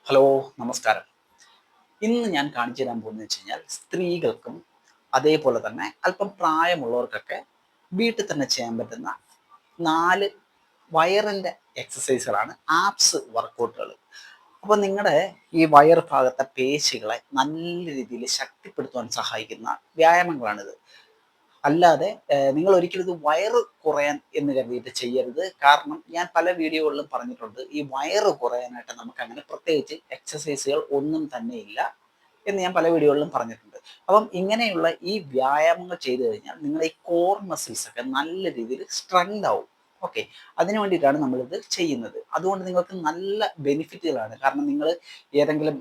Hello, നമസ്കാരം. ഇന്ന് ഞാൻ കാണിച്ചു തരാൻ പോകുന്നത് വെച്ച് കഴിഞ്ഞാൽ സ്ത്രീകൾക്കും അതേപോലെ തന്നെ അല്പം പ്രായമുള്ളവർക്കൊക്കെ വീട്ടിൽ തന്നെ ചെയ്യാൻ പറ്റുന്ന 4 വയറിൻ്റെ എക്സസൈസുകളാണ്, ആപ്സ് വർക്കൗട്ടുകൾ. അപ്പോൾ നിങ്ങളുടെ ഈ വയർ ഭാഗത്തെ പേശികളെ നല്ല രീതിയിൽ ശക്തിപ്പെടുത്തുവാൻ സഹായിക്കുന്ന വ്യായാമങ്ങളാണിത്. അല്ലാതെ നിങ്ങൾ ഒരിക്കലും ഇത് വയറ് കുറയാൻ എന്ന് കരുതിയിട്ട് ചെയ്യരുത്. കാരണം ഞാൻ പല വീഡിയോകളിലും പറഞ്ഞിട്ടുണ്ട്, ഈ വയറ് കുറയാനായിട്ട് നമുക്ക് അങ്ങനെ പ്രത്യേകിച്ച് എക്സസൈസുകൾ ഒന്നും തന്നെ ഇല്ല എന്ന് ഞാൻ പല വീഡിയോകളിലും പറഞ്ഞിട്ടുണ്ട്. അപ്പം ഇങ്ങനെയുള്ള ഈ വ്യായാമങ്ങൾ ചെയ്തു കഴിഞ്ഞാൽ നിങ്ങളുടെ ഈ കോർ മസിൽസ് ഒക്കെ നല്ല രീതിയിൽ സ്ട്രെങ്ത് ആവും. ഓക്കെ, അതിനു വേണ്ടിയിട്ടാണ് നമ്മളിത് ചെയ്യുന്നത്. അതുകൊണ്ട് നിങ്ങൾക്ക് നല്ല ബെനിഫിറ്റുകളാണ്. കാരണം നിങ്ങൾ ഏതെങ്കിലും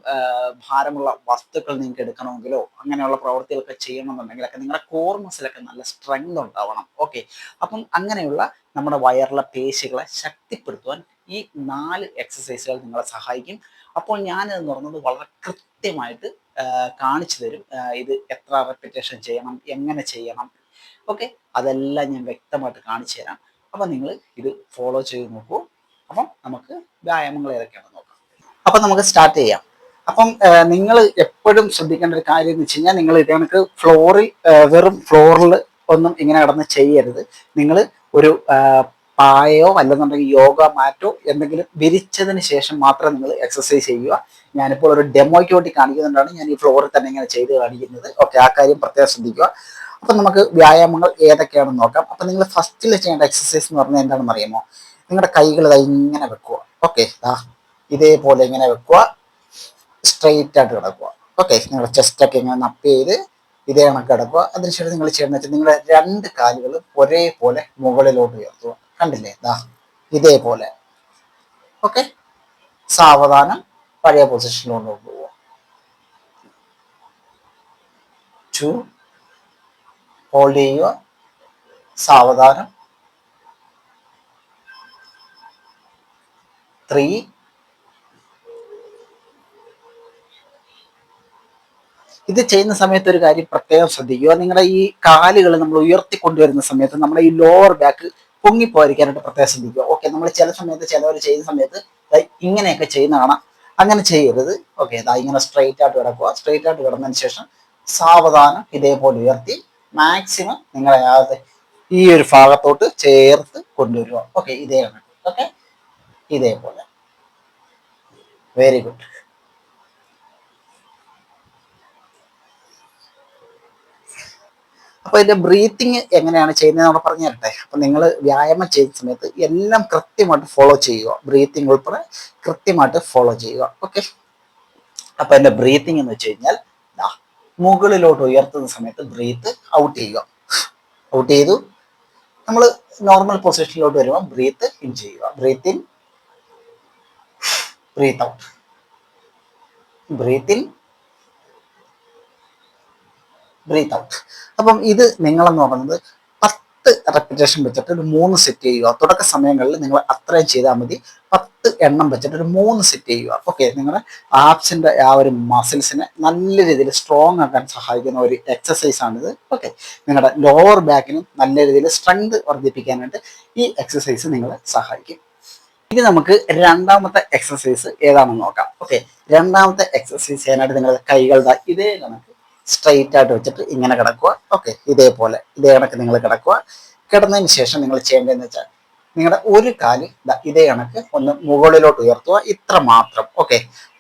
ഭാരമുള്ള വസ്തുക്കൾ നിങ്ങൾക്ക് എടുക്കണമെങ്കിലോ അങ്ങനെയുള്ള പ്രവൃത്തികളൊക്കെ ചെയ്യണമെന്നുണ്ടെങ്കിലൊക്കെ നിങ്ങളുടെ കോർ മസിലൊക്കെ നല്ല സ്ട്രെങ്ത് ഉണ്ടാവണം. ഓക്കെ, അപ്പം അങ്ങനെയുള്ള നമ്മുടെ വയറിലെ പേശികളെ ശക്തിപ്പെടുത്തുവാൻ ഈ 4 എക്സസൈസുകൾ നിങ്ങളെ സഹായിക്കും. അപ്പോൾ ഞാനെന്ന് പറയുന്നത് വളരെ കൃത്യമായിട്ട് കാണിച്ചു തരും. ഇത് എത്ര റെപ്പിറ്റേഷൻ ചെയ്യണം, എങ്ങനെ ചെയ്യണം, ഓക്കെ, അതെല്ലാം ഞാൻ വ്യക്തമായിട്ട് കാണിച്ചു തരാം. അപ്പം നിങ്ങൾ ഇത് ഫോളോ ചെയ്ത് നോക്കൂ. അപ്പം നമുക്ക് വ്യായാമങ്ങൾ ഏതൊക്കെയാണെന്ന് നോക്കാം. അപ്പം നമുക്ക് സ്റ്റാർട്ട് ചെയ്യാം. അപ്പം നിങ്ങൾ എപ്പോഴും ശ്രദ്ധിക്കേണ്ട ഒരു കാര്യം എന്ന് വെച്ച് കഴിഞ്ഞാൽ, നിങ്ങൾ ഇത് കണക്ക് ഫ്ലോറിൽ വെറും ഫ്ലോറിൽ ഒന്നും ഇങ്ങനെ കിടന്ന് ചെയ്യരുത്. നിങ്ങൾ ഒരു പായയോ അല്ലെന്നുണ്ടെങ്കിൽ യോഗ മാറ്റോ എന്തെങ്കിലും വിരിച്ചതിന് ശേഷം മാത്രം നിങ്ങൾ എക്സസൈസ് ചെയ്യുക. ഞാനിപ്പോൾ ഒരു ഡെമോയ്ക്ക് വേണ്ടി കാണിക്കുന്നുണ്ടാണ് ഞാൻ ഈ ഫ്ലോറിൽ തന്നെ ഇങ്ങനെ ചെയ്ത് കാണിക്കുന്നത്. ഓക്കെ, ആ കാര്യം പ്രത്യേകം ശ്രദ്ധിക്കുക. അപ്പം നമുക്ക് വ്യായാമങ്ങൾ ഏതൊക്കെയാണെന്ന് നോക്കാം. അപ്പം നിങ്ങൾ ഫസ്റ്റിൽ ചെയ്യേണ്ട എക്സസൈസ് എന്ന് പറഞ്ഞാൽ എന്താണെന്ന് അറിയാമോ? നിങ്ങളുടെ കൈകൾ ഇങ്ങനെ വെക്കുക. ഓക്കെ, ഇതേപോലെ ഇങ്ങനെ വെക്കുക, സ്ട്രെയിറ്റ് ആയിട്ട് കിടക്കുക. ഓക്കെ, നിങ്ങളുടെ ചെസ്റ്റൊക്കെ ഇങ്ങനെ നപ്പ് ചെയ്ത് ഇതേ കണക്ക് കിടക്കുക. അതിനുശേഷം നിങ്ങൾ ചെയ്യുന്നത് വെച്ചാൽ നിങ്ങളുടെ 2 കാലുകളും ഒരേപോലെ മുകളിലോട്ട് ഉയർത്തുക. കണ്ടില്ലേ? ഇതേപോലെ. ഓക്കെ, സാവധാനം പഴയ പൊസിഷനിലോട്ട് പോവുക. 2, ഹോൾഡ് ചെയ്യുക, സാവധാനം. 3, ഇത് ചെയ്യുന്ന സമയത്ത് ഒരു കാര്യം പ്രത്യേകം ശ്രദ്ധിക്കുക. നിങ്ങളുടെ ഈ കാലുകൾ നമ്മൾ ഉയർത്തിക്കൊണ്ടുവരുന്ന സമയത്ത് നമ്മുടെ ഈ ലോവർ ബാക്ക് പൊങ്ങിപ്പോയിരിക്കാനായിട്ട് പ്രത്യേകം ശ്രദ്ധിക്കുക. ഓക്കെ, നമ്മൾ ചില സമയത്ത് ചിലവർ ചെയ്യുന്ന സമയത്ത് ഇങ്ങനെയൊക്കെ ചെയ്യുന്ന കാണാം. അങ്ങനെ ചെയ്യരുത്. ഓക്കെ, ഇങ്ങനെ സ്ട്രെയിറ്റ് ആയിട്ട് കിടക്കുക. സ്ട്രെയിറ്റ് ആയിട്ട് കിടന്നതിന് ശേഷം സാവധാനം ഇതേപോലെ ഉയർത്തി മാക്സിമം നിങ്ങളെ ഈ ഒരു ഭാഗത്തോട്ട് ചേർത്ത് കൊണ്ടുവരിക. ഓക്കെ, ഇതേ കണക്ക്. ഓക്കെ, ഇതേപോലെ. Very good. അപ്പോൾ ഇതിന്റെ ബ്രീത്തിങ് എങ്ങനെയാണ് ചെയ്യുന്നത് നമ്മൾ പറഞ്ഞു തരട്ടെ. അപ്പം നിങ്ങൾ വ്യായാമം ചെയ്യുന്ന സമയത്ത് എല്ലാം കൃത്യമായിട്ട് ഫോളോ ചെയ്യുക. ബ്രീത്തിങ് ഉൾപ്പെടെ കൃത്യമായിട്ട് ഫോളോ ചെയ്യുക. ഓക്കെ, അപ്പം എൻ്റെ ബ്രീത്തിങ് എന്ന് വെച്ച് കഴിഞ്ഞാൽ മുകളിലോട്ട് ഉയർത്തുന്ന സമയത്ത് ബ്രീത്ത് ഔട്ട് ചെയ്യുക. ഔട്ട് ചെയ്തു നമ്മൾ നോർമൽ പൊസിഷനിലോട്ട് വരുമ്പോൾ ബ്രീത്ത് ഇൻ ചെയ്യുക. Breathe in, breathe out, breathe in, breathe out. അപ്പം ഇത് നിങ്ങളെന്ന് പറയുന്നത് 10 റെപ്പിറ്റേഷൻ വെച്ചിട്ട് ഒരു 3 സെറ്റ് ചെയ്യുക. തുടക്ക സമയങ്ങളിൽ നിങ്ങൾ അത്രയും ചെയ്താൽ മതി. 10 എണ്ണം വെച്ചിട്ട് ഒരു 3 സെറ്റ് ചെയ്യുക. ഓക്കെ, നിങ്ങളുടെ ആപ്സിന്റെ ആ ഒരു മസിൽസിനെ നല്ല രീതിയിൽ സ്ട്രോങ് ആക്കാൻ സഹായിക്കുന്ന ഒരു എക്സസൈസ് ആണിത്. ഓക്കെ, നിങ്ങളുടെ ലോവർ ബാക്കിനും നല്ല രീതിയിൽ സ്ട്രെങ്ത് വർദ്ധിപ്പിക്കാനായിട്ട് ഈ എക്സസൈസ് നിങ്ങളെ സഹായിക്കും. ഇനി നമുക്ക് രണ്ടാമത്തെ എക്സസൈസ് ഏതാണെന്ന് നോക്കാം. ഓക്കെ, രണ്ടാമത്തെ എക്സസൈസ് ചെയ്യാനായിട്ട് നിങ്ങളുടെ കൈകൾ ഇതേ കണക്ക് സ്ട്രെയിറ്റ് ആയിട്ട് വെച്ചിട്ട് ഇങ്ങനെ കിടക്കുക. ഓക്കെ, ഇതേപോലെ ഇതേ കണക്ക് നിങ്ങൾ കിടക്കുക. കിടന്നതിന് ശേഷം നിങ്ങൾ ചെയ്യേണ്ടതെന്ന് വെച്ചാൽ നിങ്ങളുടെ ഒരു കാല് ഇതേ കണക്ക് ഒന്ന് മുകളിലോട്ട് ഉയർത്തുക. ഇത്ര മാത്രം. ഓക്കെ,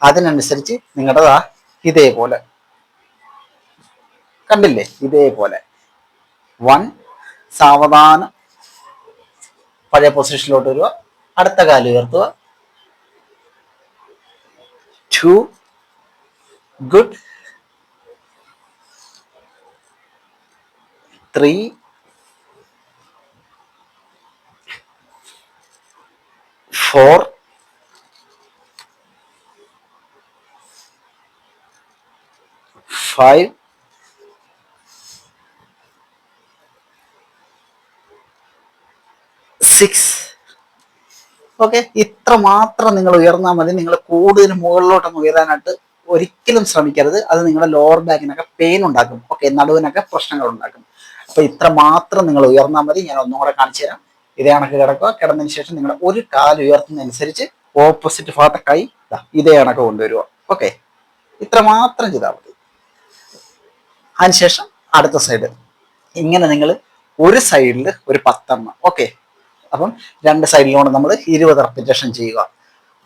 അതിനനുസരിച്ച് നിങ്ങളുടെ ഇതേപോലെ, കണ്ടില്ലേ? ഇതേപോലെ 1, സാവധാനം പഴയ പൊസിഷനിലോട്ട് വരിക. അടുത്ത കാല് ഉയർത്തുക. 2, ഗുഡ്. 3, 4, 5, 6. ഓക്കെ, ഇത്ര മാത്രം നിങ്ങൾ ഉയർന്നാൽ മതി. നിങ്ങൾ കൂടുതൽ മുകളിലോട്ടൊന്നും ഉയരാനായിട്ട് ഒരിക്കലും ശ്രമിക്കരുത്. അത് നിങ്ങളുടെ ലോവർ ബാക്കിനൊക്കെ പെയിൻ ഉണ്ടാക്കും. ഓക്കെ, നടുവിനൊക്കെ പ്രശ്നങ്ങൾ ഉണ്ടാക്കും. അപ്പൊ ഇത്ര മാത്രം നിങ്ങൾ ഉയർന്നാൽ മതി. ഞാൻ ഒന്നുകൂടെ കാണിച്ചു തരാം. ഇതേ കണക്ക് കിടക്കുക. കിടന്നതിന് ശേഷം നിങ്ങളുടെ ഒരു കാല് ഉയർത്തുന്നതനുസരിച്ച് ഓപ്പോസിറ്റ് ഭാഗത്തെ കൈ ഇതേ കണക്ക് കൊണ്ടുവരിക. ഓക്കെ, ഇത്ര മാത്രം ചെയ്താൽ മതി. അതിനുശേഷം അടുത്ത സൈഡ് ഇങ്ങനെ നിങ്ങൾ ഒരു സൈഡിൽ ഒരു 10 എണ്ണം. ഓക്കെ, അപ്പം രണ്ട് സൈഡിലൂടെ നമ്മൾ 20 റെപ്പിറ്റേഷൻ ചെയ്യുക.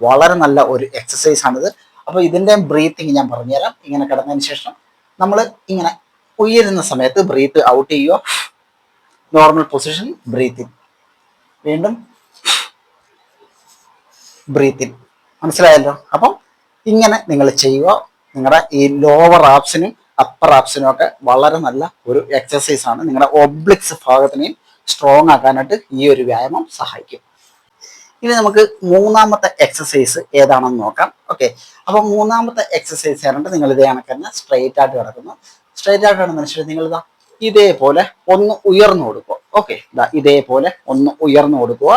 വളരെ നല്ല ഒരു എക്സസൈസ് ആണിത്. അപ്പോൾ ഇതിൻ്റെ ബ്രീത്തിങ് ഞാൻ പറഞ്ഞുതരാം. ഇങ്ങനെ കിടന്നതിന് ശേഷം നമ്മൾ ഇങ്ങനെ ഉയരുന്ന സമയത്ത് ബ്രീത്ത് ഔട്ട് ചെയ്യുക. നോർമൽ പൊസിഷൻ ബ്രീത്ത് ഇൻ, വീണ്ടും ബ്രീത്ത് ഇൻ. മനസ്സിലായല്ലോ? അപ്പം ഇങ്ങനെ നിങ്ങൾ ചെയ്യുക. നിങ്ങളുടെ ഈ ലോവർ ആപ്സിനും അപ്പർ ആപ്സിനും ഒക്കെ വളരെ നല്ല ഒരു എക്സസൈസ് ആണ്. നിങ്ങളുടെ ഒബ്ലിക്സ് ഭാഗത്തിനെയും സ്ട്രോങ് ആക്കാനായിട്ട് ഈ ഒരു വ്യായാമം സഹായിക്കും. ഇനി നമുക്ക് മൂന്നാമത്തെ എക്സസൈസ് ഏതാണെന്ന് നോക്കാം. ഓക്കെ, അപ്പൊ മൂന്നാമത്തെ എക്സസൈസ് ആയിട്ട് നിങ്ങൾ ഇതേ കണക്ക് തന്നെ സ്ട്രെയിറ്റ് ആയിട്ട് കിടക്കുന്നു. സ്ട്രെയിറ്റ് ആയിട്ട് കിടന്നതിന് ശേഷം നിങ്ങൾ ഇതേപോലെ ഒന്ന് ഉയർന്നു കൊടുക്കുക. ഓക്കെ, ഇതേപോലെ ഒന്ന് ഉയർന്നു കൊടുക്കുക.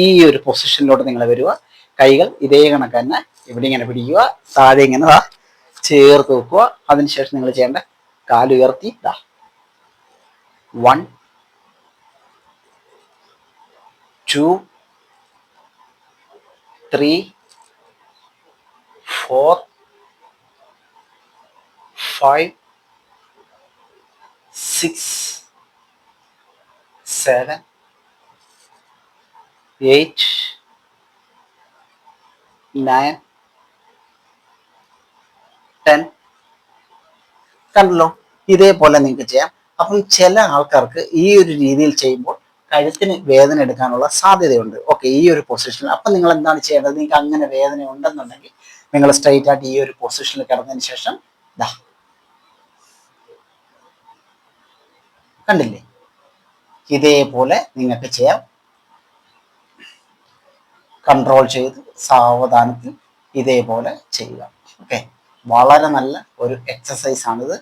ഈ ഒരു പൊസിഷനിലോട്ട് നിങ്ങൾ വരിക. കൈകൾ ഇതേ കണക്ക് തന്നെ ഇവിടെ ഇങ്ങനെ പിടിക്കുക, താഴെ ഇങ്ങനെ ചേർത്ത് വെക്കുക. അതിനുശേഷം നിങ്ങൾ ചെയ്യേണ്ട കാലുയർത്തി 1 2 3 4 5 6 7 8 9 10. കണ്ടല്ലോ, ഇതേപോലെ നിങ്ങൾക്ക് ചെയ്യാം. അപ്പം ചില ആൾക്കാർക്ക് ഈ ഒരു രീതിയിൽ ചെയ്യുമ്പോൾ കഴുത്തിന് വേദന എടുക്കാനുള്ള സാധ്യതയുണ്ട്. ഓക്കെ, ഈ ഒരു പൊസിഷനിൽ. അപ്പം നിങ്ങൾ എന്താണ് ചെയ്യേണ്ടത്? നിങ്ങൾക്ക് അങ്ങനെ വേദന ഉണ്ടെന്നുണ്ടെങ്കിൽ നിങ്ങൾ സ്ട്രൈറ്റ് ആയിട്ട് ഈ ഒരു പൊസിഷനിൽ കിടന്നതിന് ശേഷം കണ്ടില്ലേ, ഇതേപോലെ നിങ്ങൾക്ക് ചെയ്യാം. കൺട്രോൾ ചെയ്ത് സാവധാനത്തിൽ ഇതേപോലെ ചെയ്യുക. ഓക്കെ, വളരെ നല്ല ഒരു എക്സസൈസ് ആണിത്.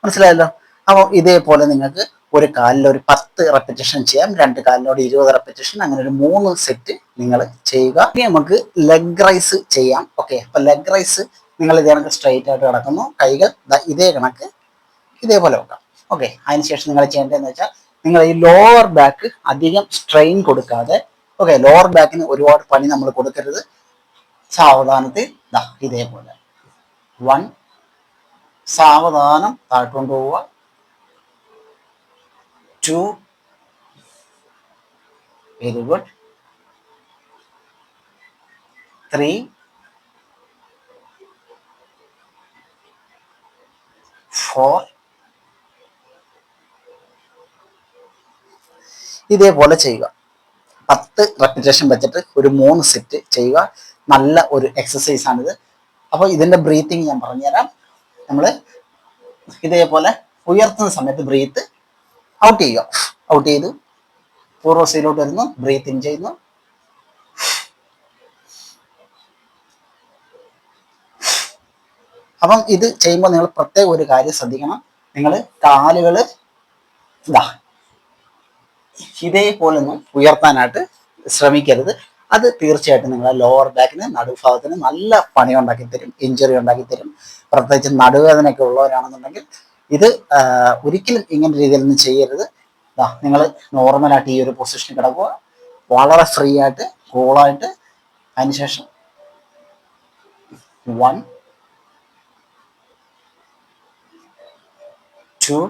മനസ്സിലായല്ലോ? അപ്പോൾ ഇതേപോലെ നിങ്ങൾക്ക് ഒരു കാലിൽ ഒരു 10 റെപ്പിറ്റേഷൻ ചെയ്യാം, രണ്ട് കാലിനോട് 20 റെപ്പിറ്റേഷൻ, അങ്ങനെ ഒരു 3 സെറ്റ് നിങ്ങൾ ചെയ്യുക. ഇനി നമുക്ക് ലെഗ് റൈസ് ചെയ്യാം. ഓക്കെ, അപ്പൊ ലെഗ് റൈസ് നിങ്ങൾ ഇതേ കണക്ക് സ്ട്രെയിറ്റ് ആയിട്ട് കിടക്കുന്നു. കൈകൾ ഇതേ കണക്ക് ഇതേപോലെ വെക്കാം. ഓക്കെ, അതിനുശേഷം നിങ്ങൾ ചെയ്യേണ്ടതെന്ന് വെച്ചാൽ നിങ്ങൾ ഈ ലോവർ ബാക്ക് അധികം സ്ട്രെയിൻ കൊടുക്കാതെ, ഓക്കെ, ലോവർ ബാക്കിന് ഒരുപാട് പണി നമ്മൾ കൊടുക്കരുത്. സാവധാനത്തിൽ ഇതേപോലെ 1, സാവധാനം താഴ്ത്തുകൊണ്ട് പോവുക. 2, വെരി ഗുഡ്. 3, 4. ഇതേപോലെ ചെയ്യുക. 10 റെപ്പിറ്റേഷൻ വെച്ചിട്ട് ഒരു 3 സെറ്റ് ചെയ്യുക. നല്ല ഒരു എക്സസൈസ് ആണിത്. അപ്പോൾ ഇതിന്റെ ബ്രീത്തിങ് ഞാൻ പറഞ്ഞുതരാം. നമ്മൾ ഇതേപോലെ ഉയർത്തുന്ന സമയത്ത് ബ്രീത്ത് ഔട്ട് ചെയ്യുക. ഔട്ട് ചെയ്തു പൂർവ്വസ്ഥയിലോട്ട് വരുന്നു, ബ്രീത്ത് ഇൻ ചെയ്യുന്നു. അപ്പം ഇത് ചെയ്യുമ്പോൾ നിങ്ങൾ പ്രത്യേക ഒരു കാര്യം ശ്രദ്ധിക്കണം. നിങ്ങൾ കാലുകൾ ഇതേപോലെ ഒന്നും ഉയർത്താനായിട്ട് ശ്രമിക്കരുത്. അത് തീർച്ചയായിട്ടും നിങ്ങളെ ലോവർ ബാക്കിന്, നടുഭാഗത്തിന് നല്ല പണി ഉണ്ടാക്കി തരും, ഇഞ്ചുറി ഉണ്ടാക്കി തരും. പ്രത്യേകിച്ച് നടുവേദനയൊക്കെ ഉള്ളവരാണെന്നുണ്ടെങ്കിൽ ഇത് ഒരിക്കലും ഇങ്ങനെ രീതിയിലൊന്നും ചെയ്യരുത്. നിങ്ങൾ നോർമലായിട്ട് ഈ ഒരു പൊസിഷനിൽ കിടക്കുക, വളരെ ഫ്രീ ആയിട്ട് കൂളായിട്ട്. അതിനുശേഷം 1 2.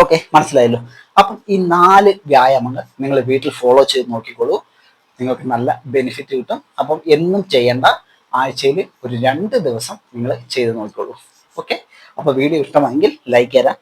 ഓക്കെ, മനസ്സിലായല്ലോ? അപ്പം ഈ 4 വ്യായാമങ്ങൾ നിങ്ങൾ വീട്ടിൽ ഫോളോ ചെയ്ത് നോക്കിക്കോളൂ. നിങ്ങൾക്ക് നല്ല ബെനിഫിറ്റ് കിട്ടും. അപ്പം എന്നും ചെയ്യേണ്ട, ആഴ്ചയിൽ ഒരു 2 ദിവസം നിങ്ങൾ ചെയ്ത് നോക്കിക്കോളൂ. ഓക്കെ, അപ്പോൾ വീഡിയോ ഇഷ്ടമായെങ്കിൽ ലൈക്ക് തരാം,